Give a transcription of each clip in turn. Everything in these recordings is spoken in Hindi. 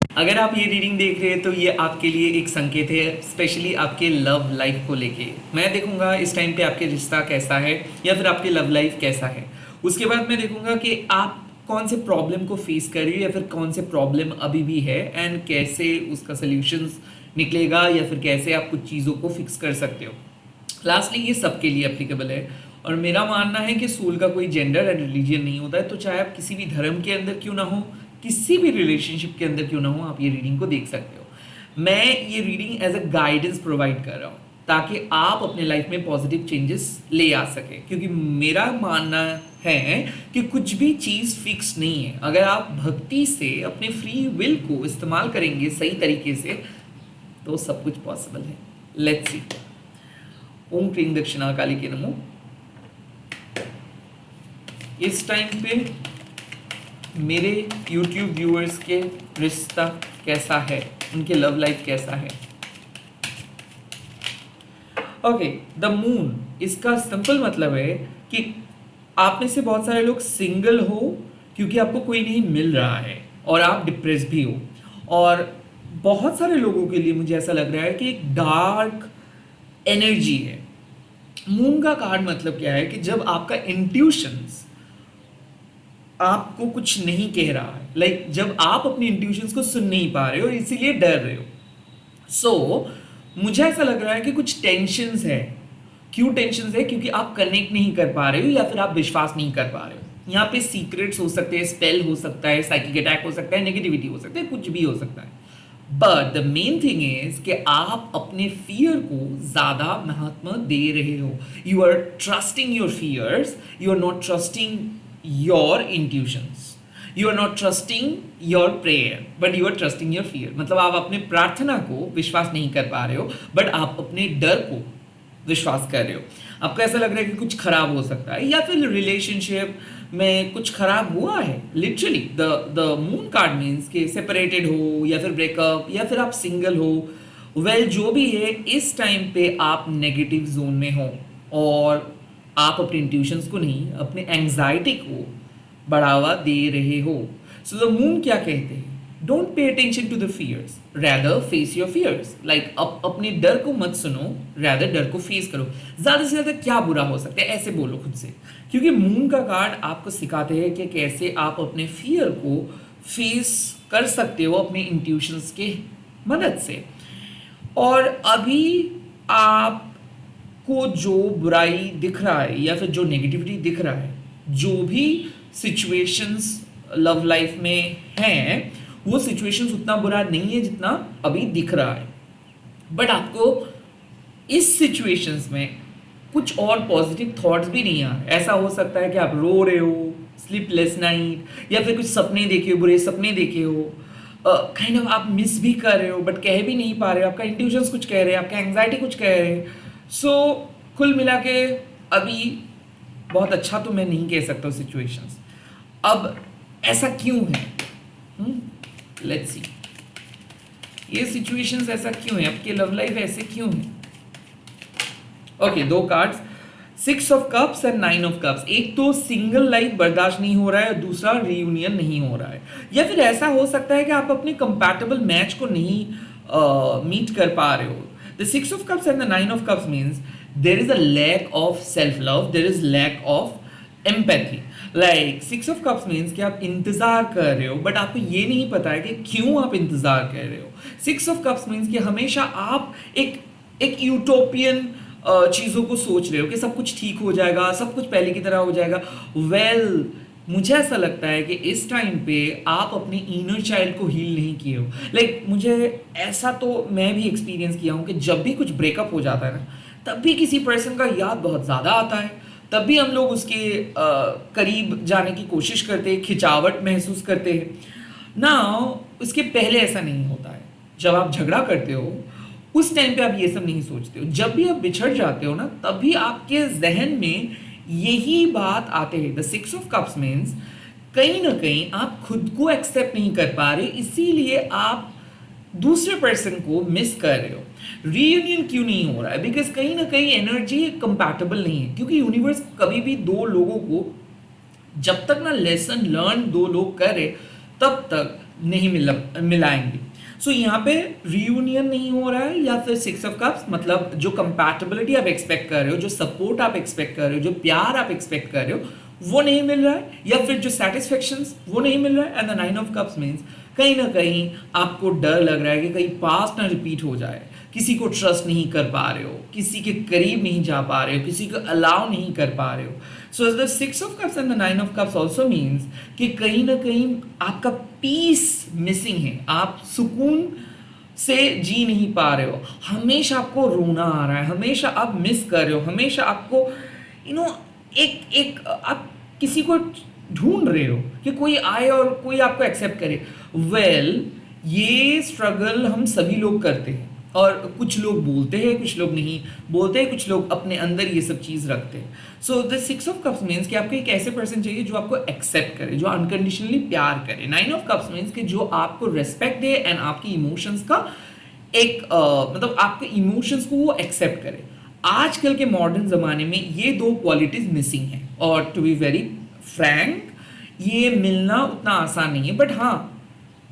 अगर आप ये रीडिंग देख रहे हैं तो ये आपके लिए एक संकेत है, स्पेशली आपके लव लाइफ को लेके। मैं देखूंगा इस टाइम पे आपके रिश्ता कैसा है या फिर आपके लव लाइफ कैसा है। उसके बाद मैं देखूंगा कि आप कौन से प्रॉब्लम को फेस कर रही हो या फिर कौन से प्रॉब्लम अभी भी है एंड कैसे उसका सोल्यूशंस निकलेगा या फिर कैसे आप कुछ चीज़ों को फिक्स कर सकते हो। लास्टली ये सबके लिए एप्लीकेबल है और मेरा मानना है कि सोल का कोई जेंडर एंड रिलीजन नहीं होता है। तो चाहे आप किसी भी धर्म के अंदर क्यों ना हो, किसी भी रिलेशनशिप के अंदर क्यों ना हो, आप ये रीडिंग को देख सकते हो। मैं ये reading as a guidance provide कर रहा हूँ ताकि आप अपने लाइफ में पॉजिटिव चेंजेस ले आ सके, क्योंकि मेरा मानना है कि कुछ भी चीज़ फिक्स नहीं है। अगर आप भक्ति से अपने फ्री विल को इस्तेमाल करेंगे सही तरीके से तो सब कुछ पॉसिबल है। Let's see. ओम क्रीम दक्षिणा काली के नमो। इस टाइम पे मेरे YouTube व्यूअर्स के रिश्ता कैसा है, उनके लव लाइफ कैसा है। ओके, द मून, इसका सिंपल मतलब है कि आप में से बहुत सारे लोग सिंगल हो क्योंकि आपको कोई नहीं मिल रहा है और आप डिप्रेस भी हो। और बहुत सारे लोगों के लिए मुझे ऐसा लग रहा है कि एक डार्क एनर्जी है। मून का कार्ड मतलब क्या है कि जब आपका इंट्यूशंस आपको कुछ नहीं कह रहा है, लाइक जब आप अपनी इंट्यूशंस को सुन नहीं पा रहे हो और इसीलिए डर रहे हो। मुझे ऐसा लग रहा है कि कुछ टेंशन्स है। क्यों टेंशन्स है? क्योंकि आप कनेक्ट नहीं कर पा रहे हो या फिर आप विश्वास नहीं कर पा रहे हो। यहाँ पे सीक्रेट्स हो सकते हैं, स्पेल हो सकता है, साइकिक अटैक हो सकता है, नेगेटिविटी हो सकता है, कुछ भी हो सकता है। But the main thing is कि आप अपने फियर को ज्यादा महत्व दे रहे हो। You are trusting your fears, you are not trusting your intuitions, you are not trusting your prayer but you are trusting your fear. मतलब आप अपने प्रार्थना को विश्वास नहीं कर पा रहे हो बट आप अपने डर को विश्वास कर रहे हो। आपको ऐसा लग रहा है कि कुछ खराब हो सकता है या फिर रिलेशनशिप में कुछ खराब हुआ है। Literally the moon card means कि सेपरेटेड हो या फिर ब्रेकअप या फिर आप सिंगल हो। वेल जो भी है, इस टाइम पे आप नेगेटिव जोन में हो और आप अपने इंट्यूशंस को नहीं, अपने एंग्जाइटी को बढ़ावा दे रहे हो। सो द मून क्या कहते हैं? Don't pay attention to the fears, rather face your fears. Like अपने डर को मत सुनो, रैदर डर को फेस करो। ज़्यादा से ज़्यादा क्या बुरा हो सकता है, ऐसे बोलो खुद से। क्योंकि मून का कार्ड आपको सिखाते हैं कि कैसे आप अपने फियर को फेस कर सकते हो अपने इंट्यूशंस के मदद से। और अभी आपको जो बुराई दिख रहा है या फिर जो नेगेटिविटी दिख रहा है, जो भी सिचुएशंस लव लाइफ में हैं, वो सिचुएशंस उतना बुरा नहीं है जितना अभी दिख रहा है। बट आपको इस सिचुएशंस में कुछ और पॉजिटिव थॉट्स भी नहीं आ रहे। ऐसा हो सकता है कि आप रो रहे हो, स्लीपलेस नाइट, या फिर कुछ सपने देखे हो, बुरे सपने देखे हो। काइंड ऑफ आप मिस भी कर रहे हो बट कह भी नहीं पा रहे हो। आपका इंट्यूशंस कुछ कह रहे हैं, आपका एंग्जाइटी कुछ कह रहे हैं। कुल मिला के अभी बहुत अच्छा तो मैं नहीं कह सकता सिचुएशंस। अब ऐसा क्यों है? लेट्स सी, ये सिचुएशंस ऐसा क्यों है, आपकी लव लाइफ ऐसे क्यों है? ओके, दो cards, 6 of cups and 9 of cups. एक तो सिंगल लाइफ बर्दाश्त नहीं हो रहा है, दूसरा रियूनियन नहीं हो रहा है। या फिर ऐसा हो सकता है कि आप अपने कंपैटिबल मैच को नहीं मीट कर पा रहे हो। The 6 of cups and the 9 of cups means there is a lack of self love, there is lack of empathy. Like 6 of cups means कि आप इंतजार कर रहे हो बट आपको ये नहीं पता है कि क्यों आप इंतजार कर रहे हो। 6 ऑफ कप्स मीन्स कि हमेशा आप एक यूटोपियन चीज़ों को सोच रहे हो कि सब कुछ ठीक हो जाएगा, सब कुछ पहले की तरह हो जाएगा। वेल मुझे ऐसा लगता है कि इस टाइम पे आप अपने इनर चाइल्ड को हील नहीं किए हो। लाइक मुझे ऐसा तो मैं भी एक्सपीरियंस किया हूँ कि जब भी कुछ ब्रेकअप हो जाता है ना, तब भी किसी पर्सन का याद बहुत ज़्यादा आता है। तब भी हम लोग उसके करीब जाने की कोशिश करते हैं, खिंचावट महसूस करते हैं ना। उसके पहले ऐसा नहीं होता है। जब आप झगड़ा करते हो उस टाइम पे आप ये सब नहीं सोचते हो। जब भी आप बिछड़ जाते हो ना, तब भी आपके जहन में यही बात आते हैं। द 6 ऑफ कप्स मीन्स कहीं ना कहीं आप खुद को एक्सेप्ट नहीं कर पा रहे, इसीलिए आप दूसरे पर्सन को मिस कर रहे हो। रीयूनियन क्यों नहीं हो रहा है? बिकॉज कहीं ना कहीं एनर्जी कंपैटिबल नहीं है। क्योंकि यूनिवर्स कभी भी दो लोगों को, जब तक ना लेसन लर्न दो लोग करे, तब तक नहीं मिलाएंगे। सो यहाँ पे रियूनियन नहीं हो रहा है, या फिर सिक्स ऑफ कप्स मतलब जो कंपैटिबिलिटी आप एक्सपेक्ट कर रहे हो, जो सपोर्ट आप एक्सपेक्ट कर रहे हो, जो प्यार आप एक्सपेक्ट कर रहे हो वो नहीं मिल रहा है, या फिर जो सेटिस्फेक्शन वो नहीं मिल रहा है। And the nine of cups means कहीं ना कहीं आपको डर लग रहा है कि कहीं पास्ट ना रिपीट हो जाए, किसी को ट्रस्ट नहीं कर पा रहे हो, किसी के करीब नहीं जा पा रहे हो, किसी को अलाउ नहीं कर पा रहे हो। So the six of cups and the nine of cups also means कि कहीं ना कहीं आपका पीस मिसिंग है, आप सुकून से जी नहीं पा रहे हो, हमेशा आपको रोना आ रहा है, हमेशा आप मिस कर रहे हो, हमेशा आपको एक एक आप किसी को ढूंढ रहे हो कि कोई आए और कोई आपको एक्सेप्ट करे। ये स्ट्रगल हम सभी लोग करते हैं, और कुछ लोग बोलते हैं, कुछ लोग नहीं बोलते हैं, कुछ लोग अपने अंदर ये सब चीज़ रखते हैं। So the six of cups means कि आपको एक ऐसे पर्सन चाहिए जो आपको एक्सेप्ट करे, जो अनकंडीशनली प्यार करे। नाइन ऑफ कप्स मीन्स कि जो आपको रेस्पेक्ट दे एंड आपकी इमोशंस का एक मतलब आपके इमोशंस को वो एक्सेप्ट करे। आजकल के मॉडर्न ज़माने में ये दो क्वालिटीज़ मिसिंग हैं, और टू बी वेरी फ्रैंक ये मिलना उतना आसान नहीं है। बट हाँ,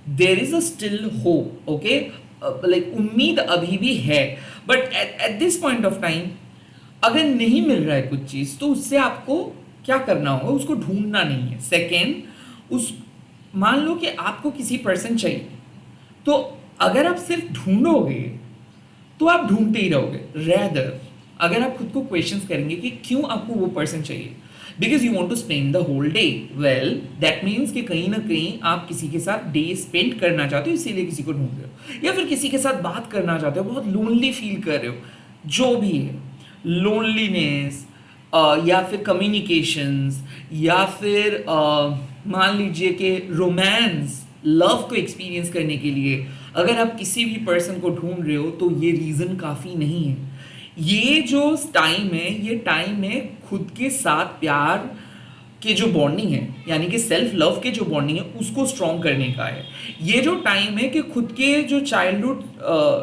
देर is a still hope, okay, like उम्मीद अभी भी है। But at this point of time अगर नहीं मिल रहा है कुछ चीज़, तो उससे आपको क्या करना होगा, उसको ढूंढना नहीं है। सेकेंड, उस मान लो कि आपको किसी पर्सन चाहिए, तो अगर आप सिर्फ ढूंढोगे तो आप ढूंढते ही रहोगे। रेदर अगर आप खुद को क्वेश्चंस करेंगे कि क्यों आपको वो पर्सन चाहिए, because you want to spend the whole day, well that means कि कहीं ना कहीं आप किसी के साथ डे स्पेंड करना चाहते हो, इसीलिए किसी को ढूंढ रहे हो, या फिर किसी के साथ बात करना चाहते हो, बहुत लोनली फील कर रहे हो, जो भी है लोनलीनेस, या फिर कम्युनिकेशंस, या फिर मान लीजिए कि रोमांस, लव को एक्सपीरियंस करने के लिए अगर आप किसी भी पर्सन को ढूंढ रहे हो, तो ये रीज़न काफ़ी नहीं है। ये जो टाइम है, ये टाइम है खुद के साथ प्यार के जो बॉन्डिंग है, यानी कि सेल्फ लव के जो बॉन्डिंग है उसको स्ट्रॉन्ग करने का है। ये जो टाइम है कि खुद के जो चाइल्डहुड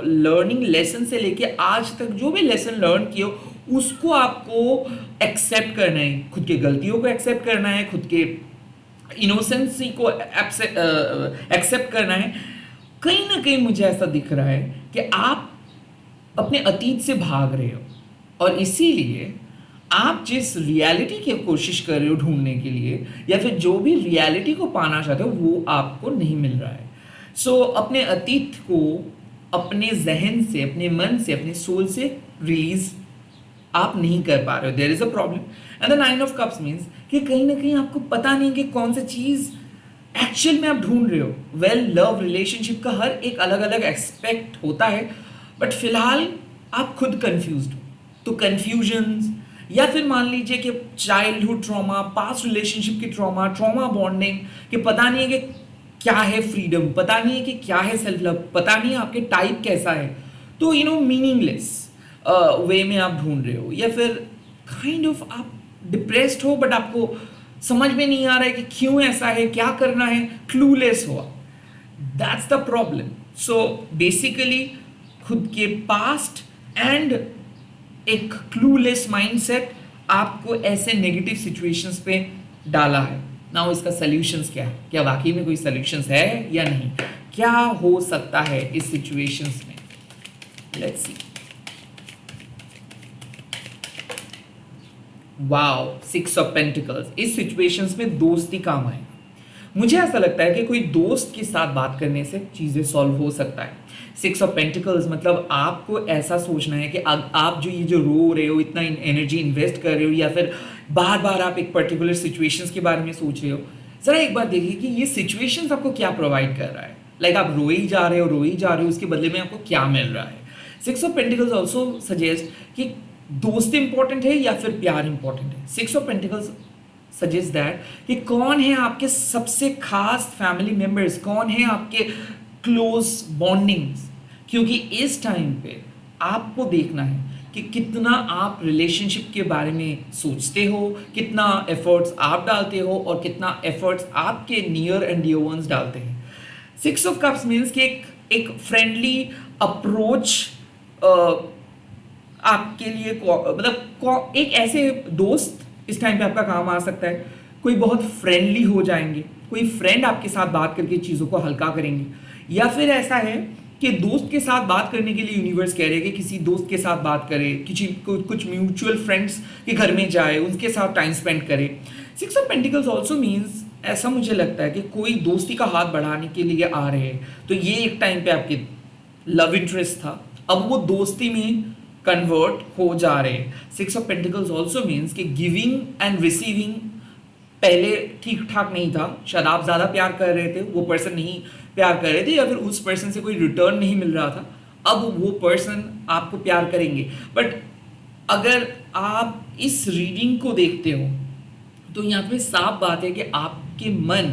लर्निंग लेसन से लेके आज तक जो भी लेसन लर्न किए उसको आपको एक्सेप्ट करना है, खुद के गलतियों को एक्सेप्ट करना है, खुद के इनोसेंसी को एक्सेप्ट करना है। कहीं ना कहीं मुझे ऐसा दिख रहा है कि आप अपने अतीत से भाग रहे हो, और इसीलिए आप जिस रियलिटी की कोशिश कर रहे हो ढूंढने के लिए, या फिर जो भी रियलिटी को पाना चाहते हो, वो आपको नहीं मिल रहा है। सो अपने अतीत को अपने जहन से, अपने मन से, अपने सोल से रिलीज आप नहीं कर पा रहे हो। There is a problem. And the nine of cups means कि कहीं ना कहीं आपको पता नहीं कि कौन सी चीज़ एक्चुअल में आप ढूंढ रहे हो। वेल, लव रिलेशनशिप का हर एक अलग अलग एस्पेक्ट होता है, बट फिलहाल आप खुद कंफ्यूज्ड हो। तो कंफ्यूजन्स, या फिर मान लीजिए कि चाइल्डहुड ट्रॉमा, पास्ट रिलेशनशिप की ट्रॉमा बॉन्डिंग, कि पता नहीं है कि क्या है फ्रीडम, पता नहीं है कि क्या है सेल्फ लव, पता नहीं है आपके टाइप कैसा है। तो मीनिंगलेस वे में आप ढूंढ रहे हो, या फिर काइंड ऑफ आप डिप्रेस्ड हो, बट आपको समझ में नहीं आ रहा है कि क्यों ऐसा है, क्या करना है, क्लूलेस हुआ। That's the problem. So basically खुद के पास्ट एंड एक क्लूलेस माइंडसेट आपको ऐसे नेगेटिव सिचुएशंस पे डाला है। नाउ इसका सॉल्यूशंस क्या है, क्या वाकई में कोई सॉल्यूशंस है या नहीं, क्या हो सकता है इस सिचुएशंस में, let's see. Wow, six of pentacles. इस सिचुएशंस में दोस्ती काम आएगा। मुझे ऐसा लगता है कि कोई दोस्त के साथ बात करने से चीज़ें सॉल्व हो सकता है। सिक्स ऑफ पेंटिकल्स मतलब आपको ऐसा सोचना है कि आप जो ये जो रो रहे हो, इतना एनर्जी इन्वेस्ट कर रहे हो, या फिर बार बार आप एक पर्टिकुलर सिचुएशंस के बारे में सोच रहे हो, ज़रा एक बार देखिए कि ये सिचुएशंस आपको क्या प्रोवाइड कर रहा है। लाइक आप रोए ही जा रहे हो, उसके बदले में आपको क्या मिल रहा है। Six of pentacles also suggest कि दोस्ती इंपॉर्टेंट है या फिर प्यार इंपॉर्टेंट है। Six of pentacles suggest that कि कौन है आपके सबसे खास फैमिली मेंबर्स, कौन है आपके क्लोज बॉन्डिंग्स, क्योंकि इस टाइम पे आपको देखना है कि कितना आप रिलेशनशिप के बारे में सोचते हो, कितना एफर्ट्स आप डालते हो, और कितना एफर्ट्स आपके नियर एंड डियर वंस डालते हैं। सिक्स ऑफ कप्स मीन्स कि एक फ्रेंडली अप्रोच आपके लिए, मतलब एक ऐसे दोस्त इस टाइम पे आपका काम आ सकता है। कोई बहुत फ्रेंडली हो जाएंगे, कोई फ्रेंड आपके साथ बात करके चीज़ों को हल्का करेंगे, या फिर ऐसा है कि दोस्त के साथ बात करने के लिए यूनिवर्स कह रहे हैं कि किसी दोस्त के साथ बात करे, कुछ म्यूचुअल फ्रेंड्स के घर में जाए, उनके साथ टाइम स्पेंड करे। 6 ऑफ पेंटिकल्स ऑल्सो मीन्स, ऐसा मुझे लगता है कि कोई दोस्ती का हाथ बढ़ाने के लिए आ रहे हैं, तो ये एक टाइम पे आपके लव इंटरेस्ट था, अब वो दोस्ती में कन्वर्ट हो जा रहे हैं। 6 ऑफ पेंटिकल्स ऑल्सो मीन्स कि गिविंग एंड रिसीविंग पहले ठीक ठाक नहीं था, शायद आप ज़्यादा प्यार कर रहे थे, वो पर्सन नहीं प्यार कर रहे थे, या फिर उस पर्सन से कोई रिटर्न नहीं मिल रहा था, अब वो पर्सन आपको प्यार करेंगे। बट अगर आप इस रीडिंग को देखते हो तो यहाँ पे साफ बात है कि आपके मन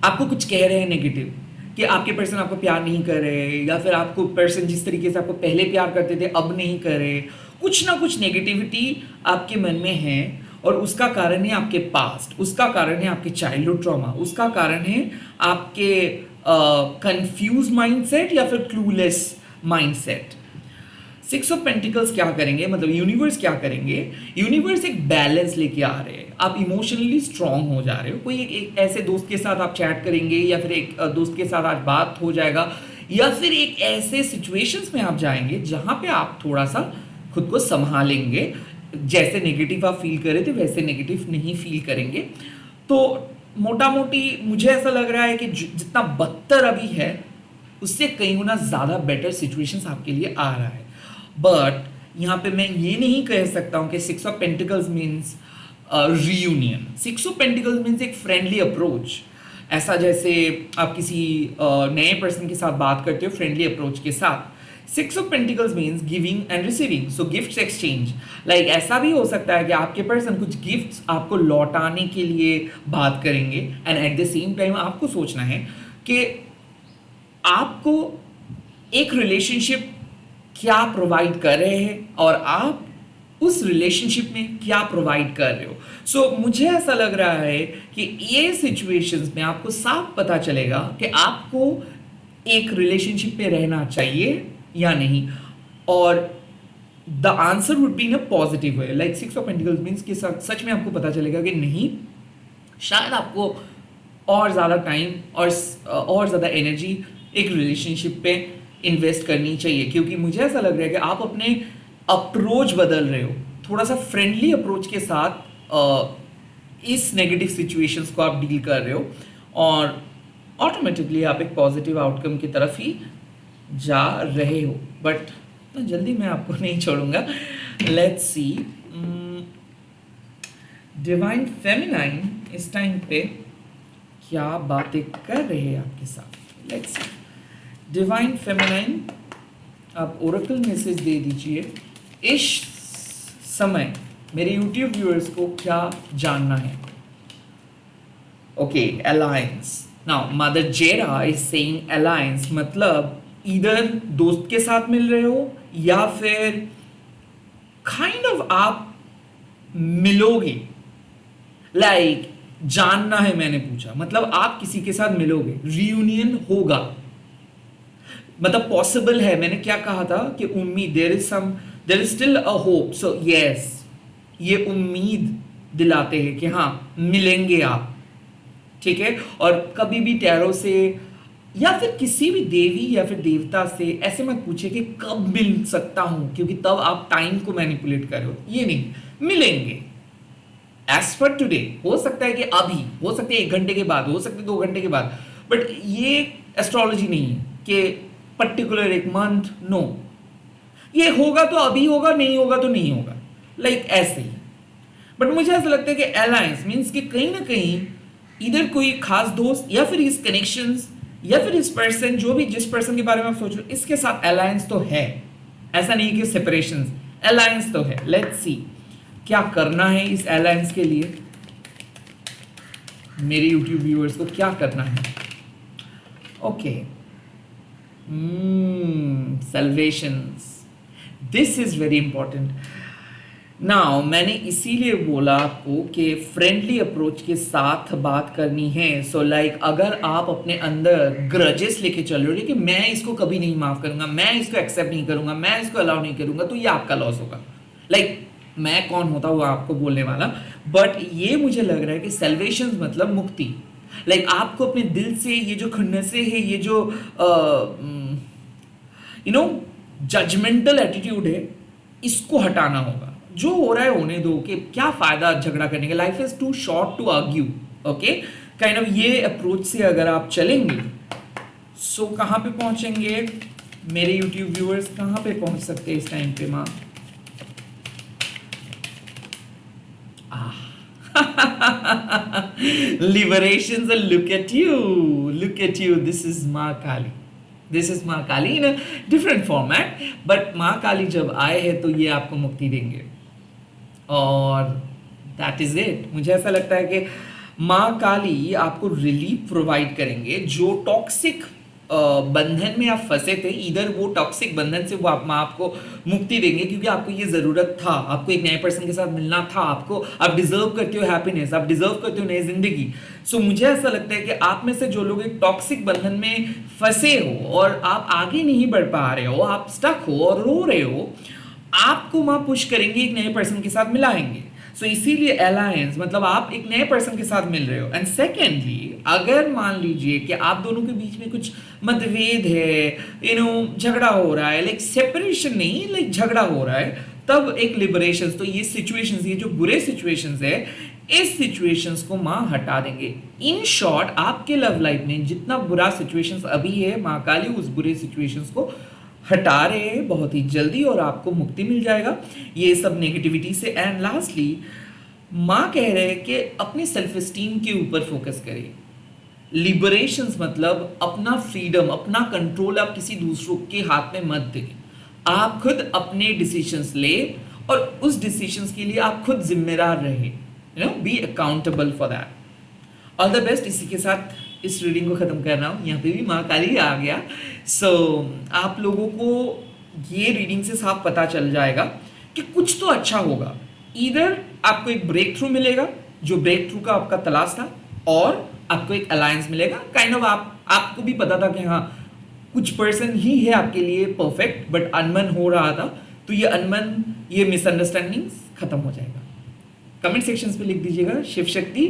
आपको कुछ कह रहे हैं नेगेटिव, कि आपके पर्सन आपको प्यार नहीं कर रहे, या फिर आपको पर्सन जिस तरीके से आपको पहले प्यार करते थे अब नहीं कर रहे। कुछ ना कुछ नेगेटिविटी आपके मन में है, और उसका कारण है आपके पास्ट, उसका कारण है आपके चाइल्डहुड ट्रॉमा, उसका कारण है आपके कंफ्यूज माइंडसेट या फिर क्लूलेस माइंडसेट। 6 ऑफ पेंटिकल्स क्या करेंगे, मतलब यूनिवर्स क्या करेंगे, यूनिवर्स एक बैलेंस लेके आ रहे हैं, आप इमोशनली स्ट्रांग हो जा रहे हो। कोई एक ऐसे दोस्त के साथ आप चैट करेंगे, या फिर एक दोस्त के साथ आज बात हो जाएगा, या फिर एक ऐसे सिचुएशंस में आप जाएंगे जहाँ पे आप थोड़ा सा खुद को संभालेंगे, जैसे नेगेटिव आप फील कर रहे थे वैसे नेगेटिव नहीं फील करेंगे। तो मोटा मोटी मुझे ऐसा लग रहा है कि जितना बदतर अभी है उससे कई गुना ज़्यादा बेटर सिचुएशंस आपके लिए आ रहा है। बट यहाँ पे मैं ये नहीं कह सकता हूँ कि 6 of pentacles means reunion. 6 of pentacles means एक फ्रेंडली अप्रोच, ऐसा जैसे आप किसी नए पर्सन के साथ बात करते हो फ्रेंडली अप्रोच के साथ। 6 of pentacles means giving and receiving, so gifts exchange. Like ऐसा भी हो सकता है कि आपके पर्सन कुछ गिफ्ट्स आपको लौटाने के लिए बात करेंगे, and at the same time आपको सोचना है कि आपको एक रिलेशनशिप क्या प्रोवाइड कर रहे हैं और आप उस रिलेशनशिप में क्या प्रोवाइड कर रहे हो। सो मुझे ऐसा लग रहा है कि ये सिचुएशंस में आपको साफ पता चलेगा कि आपको एक रिलेशनशिप पे रहना चाहिए या नहीं, और the answer would be in a positive way. Like 6 of pentacles means कि सच में आपको पता चलेगा कि नहीं, शायद आपको और ज़्यादा टाइम और ज़्यादा एनर्जी एक रिलेशनशिप पे इन्वेस्ट करनी चाहिए, क्योंकि मुझे ऐसा लग रहा है कि आप अपने अप्रोच बदल रहे हो, थोड़ा सा फ्रेंडली अप्रोच के साथ इस नेगेटिव सिचुएशंस को आप डील कर रहे हो, और ऑटोमेटिकली आप एक पॉजिटिव आउटकम की तरफ ही जा रहे हो। बट तो जल्दी मैं आपको नहीं छोड़ूंगा। लेट्स सी, डिवाइन फेमिनाइन इस टाइम पे क्या बातें कर रहे हैं आपके साथ। लेट्स सी, डिवाइन फेमिनाइन आप ओरेकल मैसेज दे दीजिए, इस समय मेरे YouTube व्यूअर्स को क्या जानना है। Okay, alliance. नाउ मदर जेरा इज सेइंग अलायंस, मतलब इधर दोस्त के साथ मिल रहे हो या फिर काइंड ऑफ आप मिलोगे। लाइक जानना है, मैंने पूछा, मतलब आप किसी के साथ मिलोगे, रियूनियन होगा, मतलब पॉसिबल है। मैंने क्या कहा था कि उम्मीद, there is still a hope. So yes, ये उम्मीद दिलाते हैं कि हाँ मिलेंगे आप, ठीक है। और कभी भी टैरो से या फिर किसी भी देवी या फिर देवता से ऐसे मत पूछे कि कब मिल सकता हूं, क्योंकि तब आप टाइम को मैनिपुलेट कर रहे हो। ये नहीं, मिलेंगे एज पर टुडे। हो सकता है कि अभी, हो सकता है 1 घंटे के बाद, हो सकता है 2 घंटे के बाद, बट ये एस्ट्रोलॉजी नहीं है कि पर्टिकुलर एक मंथ, नो। ये होगा तो अभी होगा, नहीं होगा तो नहीं होगा, लाइक ऐसे ही। बट मुझे ऐसा लगता है कि अलायंस मीन्स कि कहीं ना कहीं इधर कोई खास दोस्त या फिर इस कनेक्शंस या फिर इस पर्सन, जो भी जिस पर्सन के बारे में आप सोच रहे हो, इसके साथ अलायंस तो है। ऐसा नहीं कि सेपरेशन, अलायंस तो है। लेट्स सी क्या करना है इस अलायंस के लिए, मेरे YouTube व्यूअर्स को क्या करना है। Okay, salutations, this is very important. Now मैंने इसीलिए बोला आपको कि फ्रेंडली अप्रोच के साथ बात करनी है। सो लाइक अगर आप अपने अंदर ग्रजेस लेके चल रहे हो कि मैं इसको कभी नहीं माफ करूंगा, मैं इसको एक्सेप्ट नहीं करूंगा, मैं इसको अलाउ नहीं करूंगा, तो ये आपका लॉस होगा। लाइक मैं कौन होता हूँ आपको बोलने वाला, बट ये मुझे लग रहा है कि सेल्वेशन मतलब मुक्ति। लाइक आपको अपने दिल से ये जो खुन्नसे है, ये जो यू नो जजमेंटल एटीट्यूड है, इसको हटाना होगा। जो हो रहा है होने दो, कि क्या फायदा झगड़ा करने का, life is too short to argue. Okay, kind of ये अप्रोच से अगर आप चलेंगे, सो कहाँ पे पहुंचेंगे मेरे यूट्यूब व्यूअर्स, कहाँ पे पहुंच सकते हैं इस टाइम पे माँ? Liberations, and look at you, this is माँ काली, दिस इज माँ काली इन अ डिफरेंट फॉर्मेट, बट माँ काली जब आए हैं तो ये आपको मुक्ति देंगे, और दैट इज इट। मुझे ऐसा लगता है कि माँ काली आपको रिलीफ प्रोवाइड करेंगे। जो टॉक्सिक बंधन में आप फंसे थे, इधर वो टॉक्सिक बंधन से वो माँ आपको मुक्ति देंगे, क्योंकि आपको ये ज़रूरत था, आपको एक नए पर्सन के साथ मिलना था, आप डिजर्व करते हो हैप्पीनेस, आप डिजर्व करते हो नई जिंदगी। सो मुझे ऐसा लगता है कि आप में से जो लोग एक टॉक्सिक बंधन में फंसे हो और आप आगे नहीं बढ़ पा रहे हो, आप स्टक हो और रो रहे हो, आपको माँ पुश करेंगे, एक नए पर्सन के साथ मिलाएंगे। सो इसीलिए अलायंस मतलब आप एक नए पर्सन के साथ मिल रहे हो। एंड सेकेंडली, अगर मान लीजिए कि आप दोनों के बीच में कुछ मतभेद है, झगड़ा हो रहा है, लाइक सेपरेशन नहीं, लाइक झगड़ा हो रहा है, तब एक लिबरेशन, तो ये सिचुएशंस, ये जो बुरे सिचुएशंस है, इस सिचुएशंस को माँ हटा देंगे। इन शॉर्ट, आपके लव लाइफ में जितना बुरा सिचुएशंस अभी है, माँ काली उस बुरे सिचुएशंस को हटा रहे हैं बहुत ही जल्दी, और आपको मुक्ति मिल जाएगा ये सब नेगेटिविटी से। एंड लास्टली, माँ कह रहे हैं कि अपने सेल्फ एस्टीम के ऊपर फोकस करें। लिबरेशंस मतलब अपना फ्रीडम, अपना कंट्रोल आप किसी दूसरों के हाथ में मत दें। आप खुद अपने डिसीजंस ले, और उस डिसीजंस के लिए आप खुद जिम्मेदार रहे, be accountable for that. All the best. इसी के साथ इस रीडिंग को ख़त्म कर रहा हूँ। यहाँ पे भी माँ काली आ गया। सो आप लोगों को ये रीडिंग से साफ पता चल जाएगा कि कुछ तो अच्छा होगा। इधर आपको एक ब्रेक थ्रू मिलेगा, जो ब्रेक थ्रू का आपका तलाश था, और आपको एक अलायंस मिलेगा। काइंड ऑफ आपको भी पता था कि हाँ, कुछ पर्सन ही है आपके लिए परफेक्ट, बट अनमन हो रहा था, तो ये अनमन, ये मिसअंडरस्टैंडिंग्स खत्म हो जाएगा। कमेंट सेक्शंस पे लिख दीजिएगा शिव शक्ति,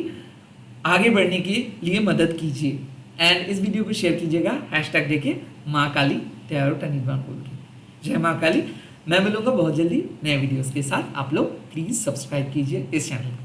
आगे बढ़ने के लिए मदद कीजिए, एंड इस वीडियो को शेयर कीजिएगा हैशटैग देके माँ काली तैयारो टनिर्वाण बोल के। जय माँ काली। मैं मिलूंगा बहुत जल्दी नए वीडियोस के साथ। आप लोग प्लीज़ सब्सक्राइब कीजिए इस चैनल को।